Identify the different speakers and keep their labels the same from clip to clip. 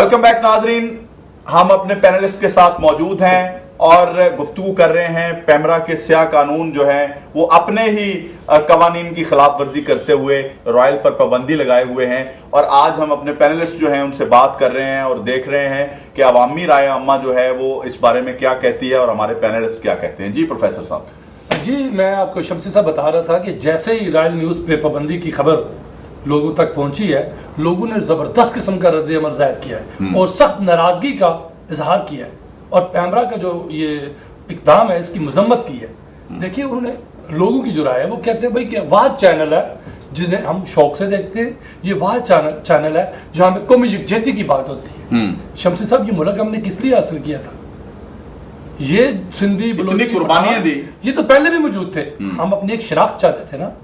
Speaker 1: Welcome back नाजरीन। हम अपने पैनलिस्ट के साथ मौजूद हैं और गुफ्तगू कर रहे हैं पैमरा के स्याह कानून जो है वो अपने ही कवानीन की खिलाफ वर्जी करते हुए रॉयल पर पाबंदी लगाए हुए हैं। और आज हम अपने पैनलिस्ट जो हैं उनसे बात कर रहे हैं और देख रहे हैं कि अवामी राय अम्मा जो है वो इस बारे में क्या कहती है और हमारे पैनलिस्ट क्या कहते हैं। जी प्रोफेसर साहब।
Speaker 2: जी, मैं आपको शमसी साहब बता रहा था कि जैसे ही रॉयल न्यूज़ पे पाबंदी की खबर लोगों तक पहुंची है, लोगों ने जबरदस्त किस्म का रद्द अमल जाहिर किया है और सख्त नाराजगी का इजहार किया है और पैमरा का जो ये इकदाम है इसकी मजम्मत की है। देखिए, उन्होंने लोगों की जो राय है वो कहते हैं भाई कि वाह चैनल है जिन्हें हम शौक से देखते हैं, ये वाह चैनल है जहां में कौमी यकजहती की बात होती है। शमसी साहब, ये मुल्क हमने किस लिए हासिल किया था? ये सिंधी बलोची
Speaker 1: कुर्बानियां दी,
Speaker 2: ये तो पहले भी मौजूद थे। हम अपनी एक शनाख्त चाहते थे ना,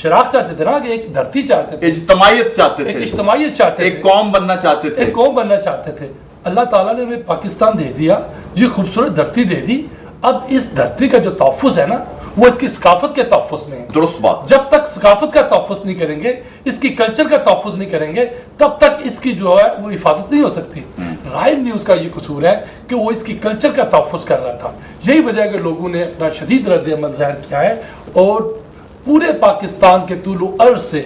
Speaker 2: शराख्त चाहते थे ना, कि एक धरती चाहते थे,
Speaker 1: इज्तिमाइयत चाहते थे,
Speaker 2: इज्तिमाइयत चाहते थे,
Speaker 1: एक कौम बनना चाहते थे,
Speaker 2: एक कौम बनना चाहते थे। अल्लाह ताला ने हमें पाकिस्तान दे दिया, ये खूबसूरत धरती दे दी। अब इस धरती का जो तहफ़्फ़ुज़ है ना वो इसकी सकाफत के तहफ़्फ़ुज़ में है।
Speaker 1: दुरुस्त बात।
Speaker 2: जब तक सकाफत का तहफ़्फ़ुज़ नहीं करेंगे, इसकी कल्चर का तहफ़्फ़ुज़ नहीं करेंगे, तब तक इसकी जो है वो हिफाजत नहीं हो सकती। रॉयल न्यूज़ का ये कसूर है कि वो इसकी कल्चर का तहफ़्फ़ुज़ कर रहा था। यही वजह है कि लोगों ने अपना शदीद रद्द अमल ज़ाहिर किया है और पूरे पाकिस्तान के तूलो अर्ज से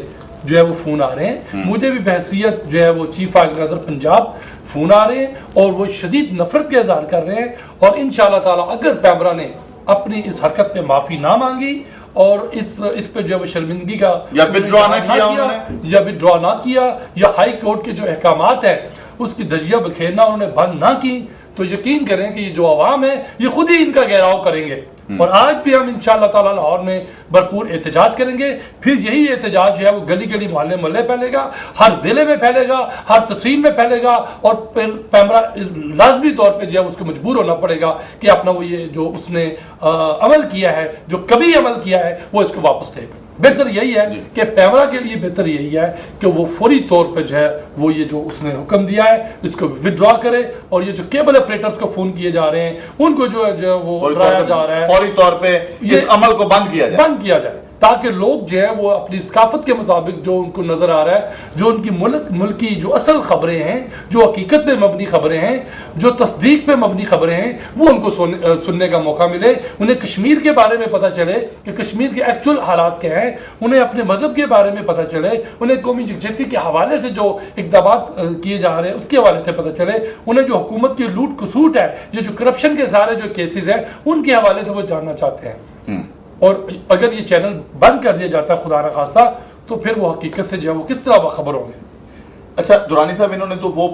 Speaker 2: जो है वो फोन आ रहे हैं। मुझे भी बहसीयत जो है वो चीफ ऑर्गेनाइजर पंजाब फोन आ रहे हैं और वो शदीद नफरत का इजहार कर रहे हैं। और इंशाअल्लाह ताला अगर पैमरा ने अपनी इस हरकत पे माफी ना मांगी और इस पे जो है वो शर्मिंदगी का
Speaker 1: या विड्रॉ ना
Speaker 2: किया या हाई कोर्ट के जो अहकामात है उसकी दजिया बखेरना उन्होंने बंद ना की, तो यकीन करें कि जो आवाम है ये खुद ही इनका घेराव करेंगे। और आज भी हम इंशाअल्लाह ताला लाहौर में भरपूर एहतजाज करेंगे। फिर यही एहतजाज जो है वो गली गली मोहल्ले मोहल्ले फैलेगा, हर जिले में फैलेगा, हर तहसील में फैलेगा और फिर पैमरा लाजमी तौर पे जो है उसको मजबूर होना पड़ेगा कि अपना वो ये जो उसने अमल किया है, जो कभी अमल किया है, वो इसको वापस ले। बेहतर यही है कि पैमरा के लिए बेहतर यही है कि वो फौरी तौर पे जो है वो ये जो उसने हुक्म दिया है इसको विड्रॉ करे और ये जो केबल ऑपरेटर्स को फोन किए जा रहे हैं उनको जो है वो डराया जा रहा है,
Speaker 1: फौरी तौर पे इस अमल को बंद किया जाए
Speaker 2: ताकि लोग जो है वो अपनी सकाफत के मुताबिक जो उनको नजर आ रहा है, जो उनकी मुल्क की जो असल खबरें हैं, जो हकीकत पे मबनी खबरें हैं, जो तस्दीक पे मबनी खबरें हैं, वो उनको सुनने का मौका मिले। उन्हें कश्मीर के बारे में पता चले कि कश्मीर के एक्चुअल हालात क्या हैं, उन्हें अपने मजहब के बारे में पता चले, उन्हें कौमी यकजहती के हवाले से जो इक़दाम किए जा रहे हैं उसके हवाले से पता चले, उन्हें जो हुकूमत की लूट खसूट है, जो करप्शन के सारे जो केसेस हैं उनके हवाले से वो जानना चाहते हैं। और अगर ये चैनल बंद कर दिया जाता है खुदा न खास्ता, तो फिर वो हकीकत से जो है वो किस तरह बाखबर होंगे।
Speaker 1: अच्छा दुरानी साहब, इन्होंने तो वो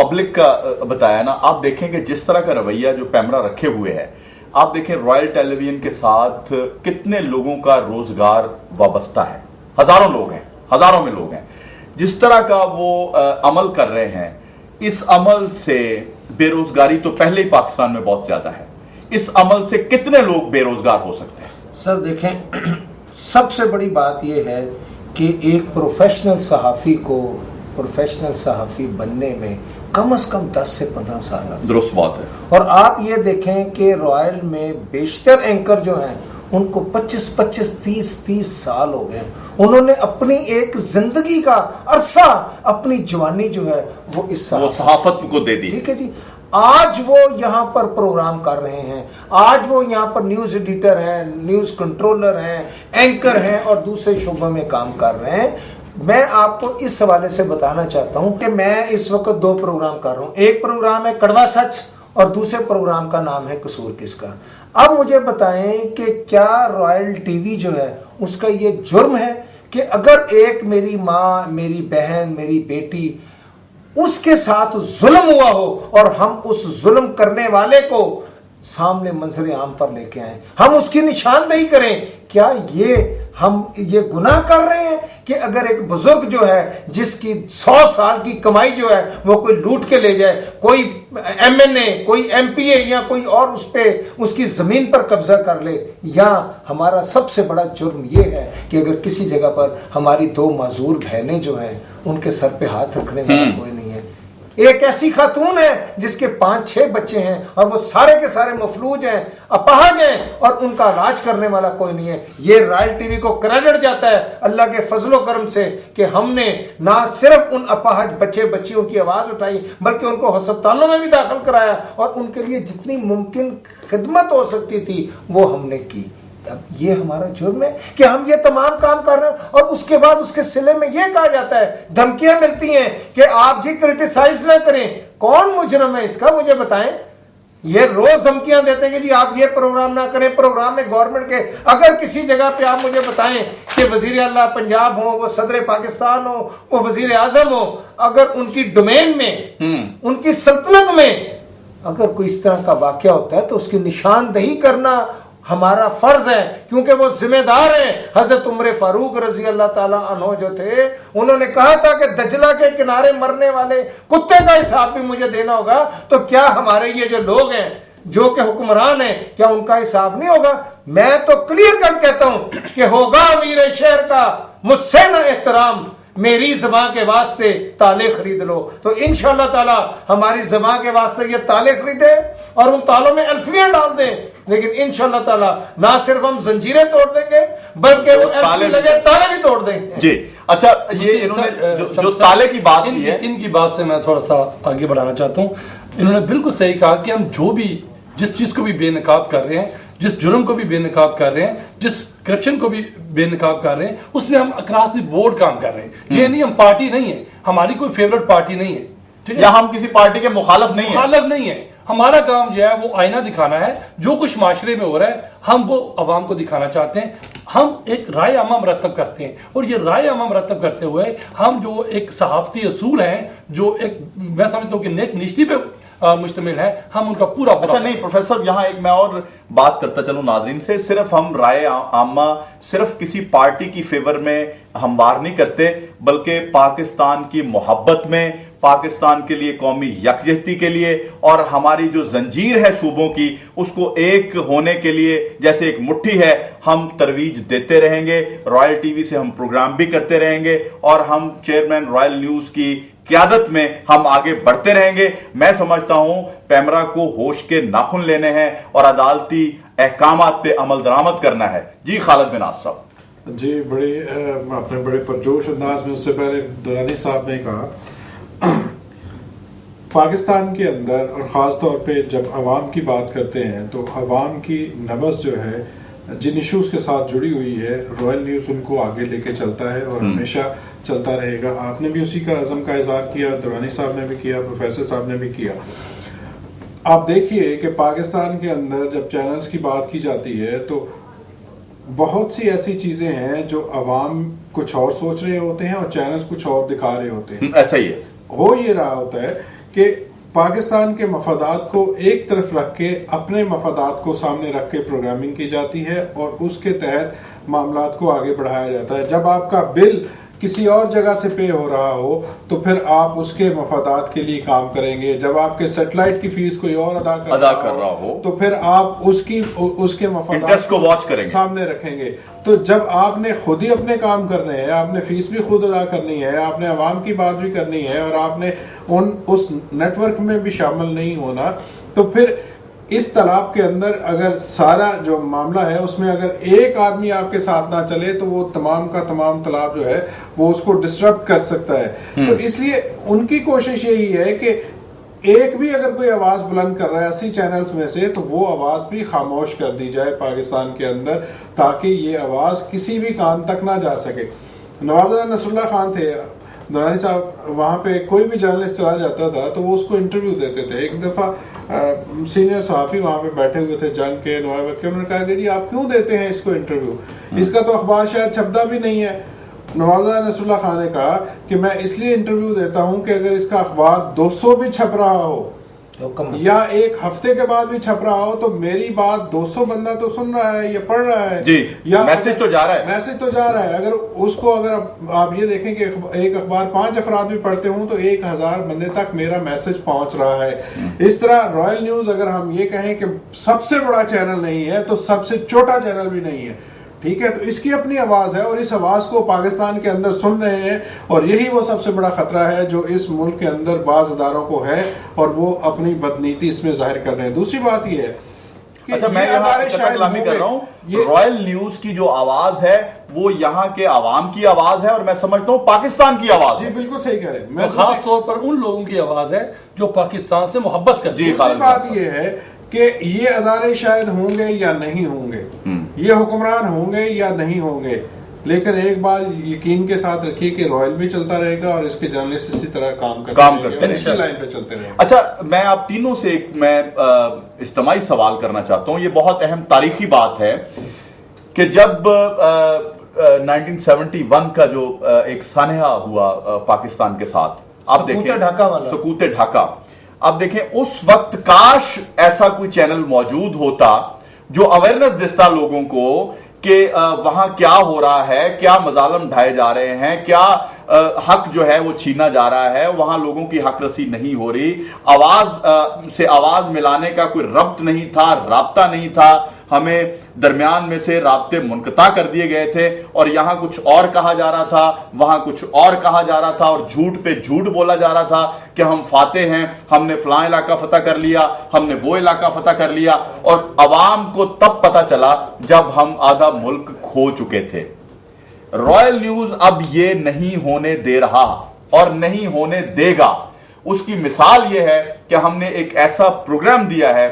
Speaker 1: पब्लिक का बताया ना, आप देखें कि जिस तरह का रवैया जो पैमरा रखे हुए है, आप देखें रॉयल टेलीविजन के साथ कितने लोगों का रोजगार वाबस्ता है, हजारों लोग हैं, हजारों में लोग हैं। जिस तरह का वो अमल कर रहे हैं, इस अमल से बेरोजगारी तो पहले ही पाकिस्तान में बहुत ज्यादा है, इस अमल से कितने लोग बेरोजगार हो सकते हैं?
Speaker 3: सर देखें, सबसे बड़ी बात यह है कि एक प्रोफेशनल सहाफ़ी बनने में कम से कम 10 से 15 साल लगते हैं।
Speaker 1: दुरुस्त बात है। और
Speaker 3: आप ये देखें कि रॉयल में बेशतर एंकर जो हैं उनको 25-25, 30-30 साल हो गए। उन्होंने अपनी एक जिंदगी का अरसा, अपनी जवानी जो है वो इस
Speaker 1: सहाफत को दे दी।
Speaker 3: ठीक है जी। आज वो यहाँ पर प्रोग्राम कर रहे हैं, आज वो यहाँ पर न्यूज एडिटर हैं, न्यूज कंट्रोलर हैं, एंकर हैं और दूसरे शोबों में काम कर रहे हैं। मैं आपको इस हवाले से बताना चाहता हूँ कि मैं इस वक्त 2 प्रोग्राम कर रहा हूँ। एक प्रोग्राम है कड़वा सच और दूसरे प्रोग्राम का नाम है कसूर किसका। अब मुझे बताएं कि क्या रॉयल टीवी जो है उसका ये जुर्म है कि अगर एक मेरी माँ, मेरी बहन, मेरी बेटी, उसके साथ जुल्म हुआ हो और हम उस जुल्म करने वाले को सामने मंजर आम पर लेके आए, हम उसकी निशानदेही करें, क्या हम ये गुनाह कर रहे हैं कि अगर एक बुजुर्ग जो है जिसकी 100 साल की कमाई जो है वो कोई लूट के ले जाए, कोई MNA, कोई MPA या कोई और उस पे उसकी जमीन पर कब्जा कर ले, या हमारा सबसे बड़ा जुर्म ये है कि अगर किसी जगह पर हमारी 2 माजूर बहनें जो हैं उनके सर पे हाथ रखने वाला कोई नहीं है। एक ऐसी खातून है जिसके 5-6 बच्चे हैं और वो सारे के सारे मफलूज हैं, अपाहज हैं और उनका इलाज करने वाला कोई नहीं है। ये रॉयल टीवी को क्रेडिट जाता है अल्लाह के फजलो करम से कि हमने ना सिर्फ उन अपाहज बच्चे बच्चियों की आवाज उठाई बल्कि उनको अस्पतालों में भी दाखिल कराया और उनके लिए जितनी मुमकिन खिदमत हो सकती थी वो हमने की। अब ये हमारा जुर्म है कि हम ये तमाम काम कर रहे हैं और उसके बाद उसके सिले में ये कहा जाता है, धमकियां मिलती हैं कि आप जी क्रिटिसाइज ना करें। कौन मुजरम है इसका मुझे बताएं। ये रोज धमकियां देते हैं कि जी आप ये प्रोग्राम ना करें, प्रोग्राम में गवर्नमेंट के अगर किसी जगह पे आप मुझे बताएं कि वजीर आला पंजाब हो, वो सदर पाकिस्तान हो, वो वजीर आजम हो, अगर उनकी डोमेन में उनकी सल्तनत में अगर कोई इस तरह का वाकया होता है तो उसकी निशानदही करना हमारा फर्ज है, क्योंकि वो जिम्मेदार हैं। हजरत उमर फारूक रजी अल्लाह ताला अन्हो जो थे, उन्होंने कहा था कि दजला के किनारे मरने वाले कुत्ते का हिसाब भी मुझे देना होगा। तो क्या हमारे ये जो लोग हैं जो कि हुक्मरान हैं, क्या उनका हिसाब नहीं होगा? मैं तो क्लियर कट कहता हूं कि होगा अमीर शहर का मुझसे ना एहतराम, मेरी ज़बान के वास्ते ताले खरीद लो। तो इंशाअल्लाह ताला हमारी ज़बान के वास्ते ये ताले खरीदे और उन तालों में अल्फियां डाल दें, लेकिन इंशाअल्लाह ताला ना सिर्फ हम जंजीरें तोड़ देंगे बल्कि वो ताले लगे ताले भी तोड़ देंगे।
Speaker 1: जी अच्छा, ये इन्होंने जो ताले की बात की है,
Speaker 2: इनकी बात से मैं थोड़ा सा आगे बढ़ाना चाहता हूँ। इन्होंने बिल्कुल सही कहा कि हम जो भी जिस चीज को भी बेनकाब कर रहे हैं, जिस जुर्म को भी बेनकाब कर रहे हैं, जिस करप्शन को भी बेनकाब कर रहे हैं, उसमें हम अक्रॉस द बोर्ड काम कर रहे हैं। ये नहीं, हम पार्टी नहीं है, हमारी कोई फेवरेट पार्टी नहीं है, ठीक है,
Speaker 1: या हम किसी पार्टी के मुखालिफ नहीं है।
Speaker 2: हमारा काम जो है वो आईना दिखाना है। जो कुछ माशरे में हो रहा है हम वो अवाम को दिखाना चाहते हैं। हम एक राय आमा मरतब करते हैं और ये राय आमा मरतब करते हुए हम जो एक सहाफती असूल हैं, जो एक मैं समझता हूँ कि नेक निश्ती पे मुश्तमिल है, हम उनका पूरा
Speaker 1: अच्छा नहीं प्रोफेसर, यहाँ एक मैं और बात करता चलूं नाज़रीन से। सिर्फ हम राय आमा सिर्फ किसी पार्टी की फेवर में हमवार नहीं करते, बल्कि पाकिस्तान की मोहब्बत में, पाकिस्तान के लिए कौमी यकजहती के लिए और हमारी जो जंजीर है सूबों की, उसको एक होने के लिए जैसे एक मुट्ठी है, हम तरवीज देते रहेंगे। रॉयल टीवी से हम प्रोग्राम भी करते रहेंगे और हम चेयरमैन रॉयल न्यूज की क़यादत में हम आगे बढ़ते रहेंगे। मैं समझता हूं पैमरा को होश के नाखुन लेने हैं और अदालती अहकामात पे अमल दरामद करना है। जी खालिद बिन नाज साहब।
Speaker 4: जी, अपने बड़े पुरजोश अंदाज में उससे पहले दुरानी साहब ने कहा, पाकिस्तान के अंदर और ख़ास तौर पे जब अवाम की बात करते हैं तो अवाम की नब्ज़ जो है जिन इशूज़ के साथ जुड़ी हुई है, रॉयल न्यूज़ उनको आगे लेके चलता है और हमेशा चलता रहेगा। आपने भी उसी का अज़म का इज़हार किया, दुरानी साहब ने भी किया, प्रोफेसर साहब ने भी किया। आप देखिए कि पाकिस्तान के अंदर जब चैनल्स की बात की जाती है तो बहुत सी ऐसी चीज़ें हैं जो अवाम कुछ और सोच रहे होते हैं और चैनल्स कुछ और दिखा रहे होते हैं।
Speaker 1: ऐसा ही है, हो
Speaker 4: ये रहा होता है कि पाकिस्तान के मफादात को एक तरफ रख के, अपने मफादात को सामने रख के प्रोग्रामिंग की जाती है और उसके तहत मामलात को आगे बढ़ाया जाता है। जब आपका बिल किसी और जगह से पे हो रहा हो तो फिर आप उसके मफादात के लिए काम करेंगे। जब आपके सेटेलाइट की फीस कोई और अदा कर रहा हो तो फिर आप उसके मफादात
Speaker 1: को वॉच करेंगे,
Speaker 4: सामने रखेंगे। तो जब आपने खुद ही अपने काम करने हैं, आपने फीस भी खुद अदा करनी है, आपने अवाम की बात भी करनी है और आपने उस नेटवर्क में भी शामिल नहीं होना, तो फिर इस तालाब के अंदर अगर सारा जो मामला है उसमें अगर एक आदमी आपके साथ ना चले तो वो तमाम का तमाम तालाब जो है वो उसको डिस्टर्ब कर सकता है। तो इसलिए उनकी कोशिश यही है कि एक भी अगर कोई आवाज बुलंद कर रहा है 80 चैनल्स में से, तो वो आवाज भी खामोश कर दी जाए पाकिस्तान के अंदर, ताकि ये आवाज किसी भी कान तक ना जा सके। नवाब नसरुल्लाह खान थे, दुरानी साहब, वहाँ पे कोई भी जर्नलिस्ट चला जाता था तो वो उसको इंटरव्यू देते थे। एक दफ़ा सीनियर सहाफ़ी वहाँ पे बैठे हुए थे जंग के, नवाब के, उन्होंने कहा कि जी आप क्यों देते हैं इसको इंटरव्यू, इसका तो अखबार शायद छपता भी नहीं है। नवाब नसरुल्लाह खान ने कहा कि मैं इसलिए इंटरव्यू देता हूँ कि अगर इसका अखबार 200 भी छप रहा हो या एक हफ्ते के बाद भी छप रहा हो तो मेरी बात 200 बंदा तो सुन रहा है, ये पढ़ रहा है
Speaker 1: जी,
Speaker 4: या
Speaker 1: मैसेज तो जा रहा है।
Speaker 4: अगर उसको अगर आप ये देखें कि एक अखबार 5 अफराद भी पढ़ते हों तो 1000 बंदे तक मेरा मैसेज पहुंच रहा है। इस तरह रॉयल न्यूज, अगर हम ये कहें कि सबसे बड़ा चैनल नहीं है तो सबसे छोटा चैनल भी नहीं है, ठीक है, तो इसकी अपनी आवाज है और इस आवाज को पाकिस्तान के अंदर सुन रहे हैं, और यही वो सबसे बड़ा खतरा है जो इस मुल्क के अंदर बाज अदारों को है, और वो अपनी बदनीति इसमें जाहिर कर रहे हैं। दूसरी बात ये है,
Speaker 1: अच्छा, मैं यहाँ कलामी कर रहा हूँ, रॉयल न्यूज की जो आवाज है वो यहाँ के आवाम की आवाज है, और मैं समझता हूँ पाकिस्तान की आवाज
Speaker 4: जी,
Speaker 1: है।
Speaker 4: बिल्कुल सही कह रहे हैं। मैं
Speaker 2: तो खास तौर पर उन लोगों की आवाज है जो पाकिस्तान से मोहब्बत करते हैं।
Speaker 4: दूसरी बात ये है कि ये अदारे शायद होंगे या नहीं होंगे, ये हुक्मरान होंगे या नहीं होंगे, लेकिन एक बात यकीन के साथ रखिए कि रॉयल भी चलता रहेगा और इसके जर्नलिस्ट इसी तरह काम करते हैं, इसी लाइन पे चलते रहेंगे।
Speaker 1: अच्छा, मैं आप तीनों से एक इज्तिमाई सवाल करना चाहता हूं। ये बहुत अहम तारीखी बात है कि जब 1971 का जो एक सानहा हुआ पाकिस्तान के साथ, आप देखें सकूते ढाका, आप देखें उस वक्त काश ऐसा कोई चैनल मौजूद होता जो अवेयरनेस देता लोगों को कि वहां क्या हो रहा है, क्या मजालम ढाए जा रहे हैं, क्या हक जो है वो छीना जा रहा है, वहां लोगों की हक रसी नहीं हो रही, आवाज से आवाज मिलाने का कोई रब्त नहीं था, राब्ता नहीं था, हमें दरमियान में से राब्ते मुनक़ता कर दिए गए थे, और यहां कुछ और कहा जा रहा था, वहां कुछ और कहा जा रहा था, और झूठ पे झूठ बोला जा रहा था कि हम फाते हैं, हमने फलां इलाका फतह कर लिया, हमने वो इलाका फतह कर लिया, और अवाम को तब पता चला जब हम आधा मुल्क खो चुके थे। रॉयल न्यूज अब ये नहीं होने दे रहा और नहीं होने देगा। उसकी मिसाल यह है कि हमने एक ऐसा प्रोग्राम दिया है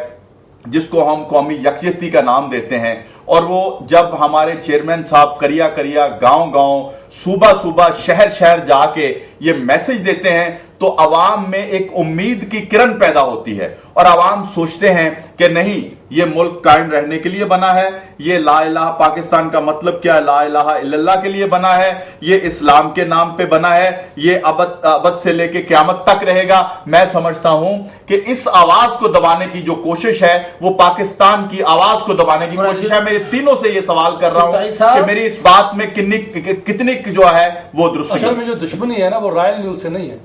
Speaker 1: जिसको हम कौमी यकजहती का नाम देते हैं, और वो जब हमारे चेयरमैन साहब करिया करिया, गांव गांव, सूबा सूबा, शहर शहर जाके ये मैसेज देते हैं, तो अवाम में एक उम्मीद की किरण पैदा होती है, और अवाम सोचते हैं कि नहीं, ये मुल्क कायम रहने के लिए बना है, ये ला इलाहा पाकिस्तान का मतलब क्या है, ला इलाहा इल्लल्लाह के लिए बना है, ये इस्लाम के नाम पे बना है, ये अबद से लेके क़यामत तक रहेगा। मैं समझता हूं कि इस आवाज को दबाने की जो कोशिश है वो पाकिस्तान की आवाज को दबाने की कोशिश है। मैं ये तीनों से ये सवाल कर रहा हूं कि मेरी इस बात में कितनी जो है वो दुरुस्त है।
Speaker 2: असल में जो दुश्मनी है ना वो रॉयल न्यूज से नहीं है,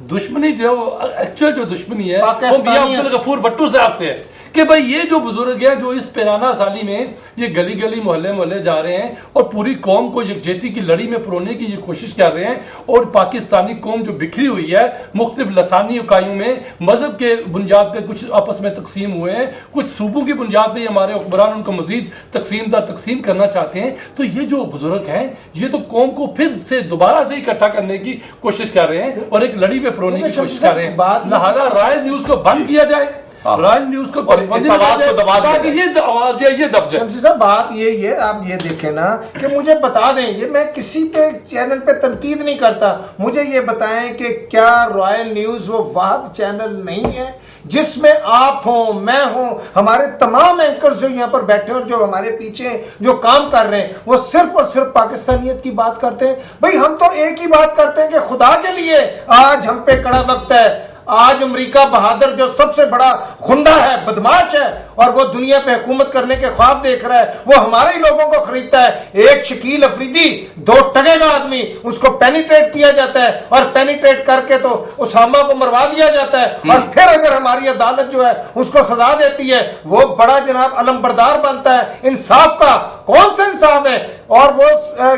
Speaker 2: दुश्मनी जो एक्चुअल जो दुश्मनी है वो मियां अब्दुल गफूर भट्टू साहब से है कि भाई ये जो बुजुर्ग है जो इस पिराना साली में ये गली गली मोहल्ले मोहल्ले जा रहे हैं और पूरी कौम को यकजहती की लड़ी में परोने की ये कोशिश कर रहे हैं, और पाकिस्तानी कौम जो बिखरी हुई है मुख्तलिफ लसानी इकाइयों में, मजहब के बुनियाद पर कुछ आपस में तकसीम हुए हैं, कुछ सूबों की बुनियाद पर हमारे हुक्मरान उनको मजीद तकसीम करना चाहते हैं। तो ये जो बुजुर्ग हैं ये तो कौम को फिर से दोबारा से इकट्ठा करने की कोशिश कर रहे हैं और एक लड़ी में परोने की कोशिश कर रहे हैं। लिहाजा रॉयल न्यूज को बंद किया जाए, रॉयल न्यूज को ताकि ये आवाज है ये दब जाए।
Speaker 3: शमसी साहब, बात ये आप ये देखें ना कि मुझे बता दें, ये मैं किसी पे चैनल पे तनकीद नहीं करता, मुझे ये बताएं कि क्या रॉयल न्यूज वो वाद चैनल नहीं है जिसमें आप हो, मैं हूं, हमारे तमाम एंकर्स जो यहाँ पर बैठे और जो हमारे पीछे जो काम कर रहे हैं वो सिर्फ और सिर्फ पाकिस्तानियत की बात करते हैं। भाई हम तो एक ही बात करते हैं कि खुदा के लिए आज हम पे कड़ा वक्त है। आज अमेरिका बहादुर जो सबसे बड़ा खुंडा है, बदमाश है, और वो दुनिया पे हुकूमत करने के ख्वाब देख रहा है, वो हमारे ही लोगों को खरीदता है। एक शकील अफरीदी, 2 टगेगा आदमी, उसको पेनिट्रेट किया जाता है और पेनिट्रेट करके तो उसामा को मरवा दिया जाता है, और फिर अगर हमारी अदालत जो है उसको सजा देती है, वो बड़ा जनाब अलमबरदार बनता है। इंसाफ का कौन सा इंसाफ है? और वो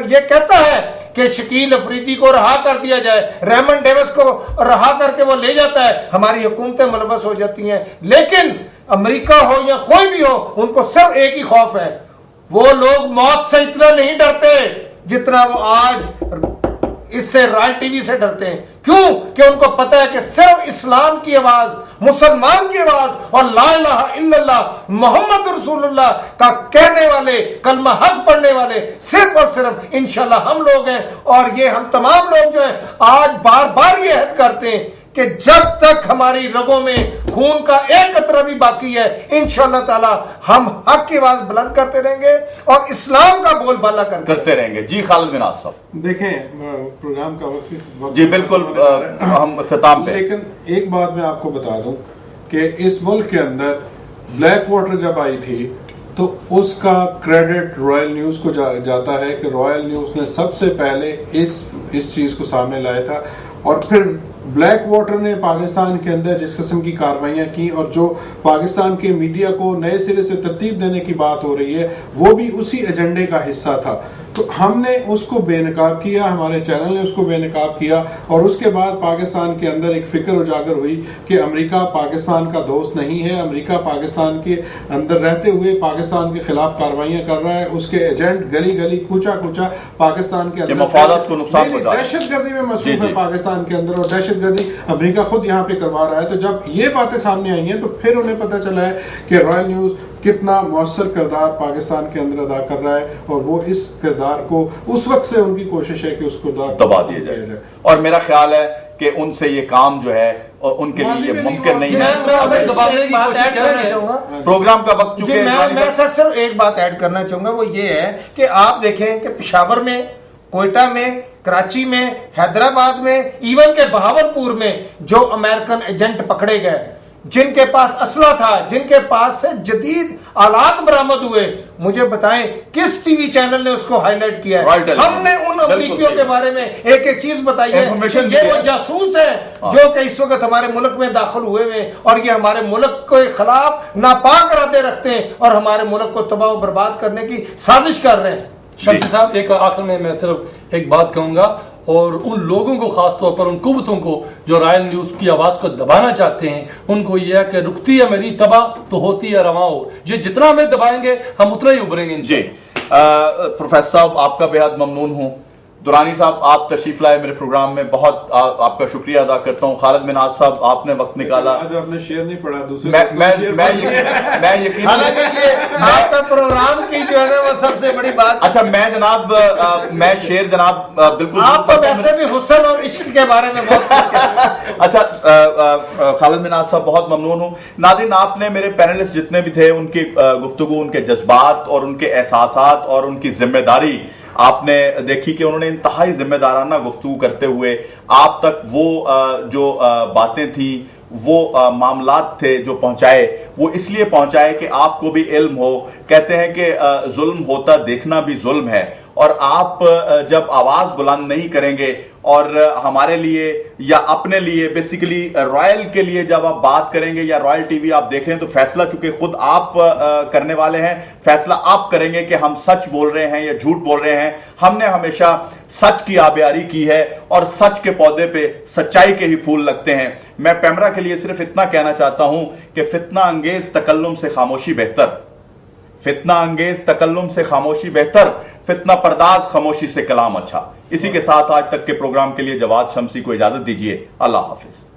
Speaker 3: ये कहता है कि शकील अफरीदी को रहा कर दिया जाए, रेमंड डेविस को रहा करके वो ले जाता है, हमारी हुकूमतें मुलवस हो जाती हैं। लेकिन अमेरिका हो या कोई भी हो, उनको सिर्फ एक ही खौफ है, वो लोग मौत से इतना नहीं डरते जितना वो आज इससे रॉयल टीवी से डरते हैं। क्यों? कि उनको पता है कि सिर्फ इस्लाम की आवाज, मुसलमान की आवाज और ला इलाहा इल्लल्लाह मोहम्मद रसूलुल्लाह का कहने वाले, कलमा हक पढ़ने वाले सिर्फ और सिर्फ इंशाल्लाह हम लोग हैं। और ये हम तमाम लोग जो हैं आज बार बार ये अहद करते हैं कि जब तक हमारी रगों में खून का एक कतरा भी बाकी है, इंशाअल्लाह ताला हम हक की आवाज बुलंद करते रहेंगे और इस्लाम का बोलबाला करते रहेंगे।
Speaker 1: जी खालिद बिन आस साहब।
Speaker 4: देखें प्रोग्राम का वक्त
Speaker 1: जी बिल्कुल हम इख्तिताम पे,
Speaker 4: लेकिन एक बात मैं आपको बता दूं कि इस मुल्क के अंदर ब्लैक वाटर जब आई थी तो उसका क्रेडिट रॉयल न्यूज को जाता है कि रॉयल न्यूज ने सबसे पहले इस चीज को सामने लाया था, और फिर ब्लैक वाटर ने पाकिस्तान के अंदर जिस किस्म की कार्रवाइयाँ की और जो पाकिस्तान के मीडिया को नए सिरे से तरतीब देने की बात हो रही है, वो भी उसी एजेंडे का हिस्सा था। तो हमने उसको बेनकाब किया, हमारे चैनल ने उसको बेनकाब किया और उसके बाद पाकिस्तान के अंदर एक फिक्र उजागर हुई कि अमेरिका पाकिस्तान का दोस्त नहीं है, अमेरिका पाकिस्तान के अंदर रहते हुए पाकिस्तान के खिलाफ कार्रवाइयाँ कर रहा है, उसके एजेंट गली गली कूचा कूचा पाकिस्तान के अंदर दहशतगर्दी में मसरूफ है पाकिस्तान के अंदर, और दहशतगर्दी अमेरिका खुद यहाँ पे करवा रहा है। तो जब ये बातें सामने आई हैं तो फिर उन्हें पता चला है कि रॉयल न्यूज़ कितना मौसर किरदार पाकिस्तान के अंदर अदा कर रहा है और वो इस किरदार को उस वक्त से उनकी कोशिश है कि उसको
Speaker 1: दबा दिया जाए। और मेरा ख्याल है कि उनसे ये काम जो है उनके लिए ये मुमकिन नहीं है। प्रोग्राम का वक्त चुके
Speaker 3: मैं सर सिर्फ एक बात ऐड करना चाहूंगा, वो ये है कि आप देखें कि पेशावर में, कोयटा में, कराची में, हैदराबाद में, इवन के बहावलपुर में जो अमेरिकन एजेंट पकड़े गए, जिनके पास असला था, जिनके पास से जदीद आलात बरामद हुए, मुझे बताएं किस टीवी चैनल ने उसको हाईलाइट किया है? हमने उन अमरीकियों के बारे में एक एक चीज बताई है कि ये वो जासूस है जो कि इस वक्त हमारे मुल्क में दाखिल हुए हैं और ये हमारे मुल्क के खिलाफ नापाक इरादे रखते हैं और हमारे मुल्क को तबाह बर्बाद करने की साजिश कर रहे हैं।
Speaker 2: शम्सी साहब, एक आखिर में मैं सिर्फ एक बात कहूंगा, और उन लोगों को खासतौर पर उन कुव्वतों को जो रॉयल न्यूज़ की आवाज़ को दबाना चाहते हैं, उनको यह है कि रुकती है मेरी तबाह तो होती है रवां हो। ये जितना हमें दबाएंगे हम उतना ही उभरेंगे।
Speaker 1: जी प्रोफेसर साहब, आपका बेहद ममनून हूँ। दुरानी साहब, आप तशरीफ लाए मेरे प्रोग्राम में, बहुत आपका शुक्रिया अदा करता हूँ। खालिद मिनाज साहब, आपने वक्त निकाला।
Speaker 4: आज आपने शेर नहीं पढ़ा, दूसरे
Speaker 1: मैं यकीन
Speaker 3: आपका प्रोग्राम की जो है ना वो सबसे बड़ी बात।
Speaker 1: अच्छा, मैं जनाब मैं शेर जनाब बिल्कुल,
Speaker 3: आप तो वैसे भी हुस्न और इश्क के बारे में बहुत
Speaker 1: अच्छा खालिद मिनाज साहब, बहुत ममनून हूँ। नाज़रीन, आपने मेरे पैनलिस्ट जितने भी थे उनकी गुफ्तगू, उनके जज्बात और उनके एहसासात और उनकी जिम्मेदारी आपने देखी कि उन्होंने इंतहाई जिम्मेदाराना गुफ्तगू करते हुए आप तक वो जो बातें थी, वो मामलात थे जो पहुंचाए, वो इसलिए पहुंचाए कि आपको भी इल्म हो। कहते हैं कि जुल्म होता देखना भी जुल्म है, और आप जब आवाज बुलंद नहीं करेंगे और हमारे लिए या अपने लिए, बेसिकली रॉयल के लिए जब आप बात करेंगे या रॉयल टीवी आप देख रहे हैं, तो फैसला चूंकि खुद आप करने वाले हैं, फैसला आप करेंगे कि हम सच बोल रहे हैं या झूठ बोल रहे हैं। हमने हमेशा सच की आबियारी की है और सच के पौधे पे सच्चाई के ही फूल लगते हैं। मैं पैमरा के लिए सिर्फ इतना कहना चाहता हूं कि फितना अंगेज तकल्लुम से खामोशी बेहतर, फितना अंगेज तकल्लुम से खामोशी बेहतर, फितना पर्दाज खामोशी से कलाम अच्छा। इसी के साथ आज तक के प्रोग्राम के लिए जवाद शम्सी को इजाजत दीजिए। अल्लाह हाफिज।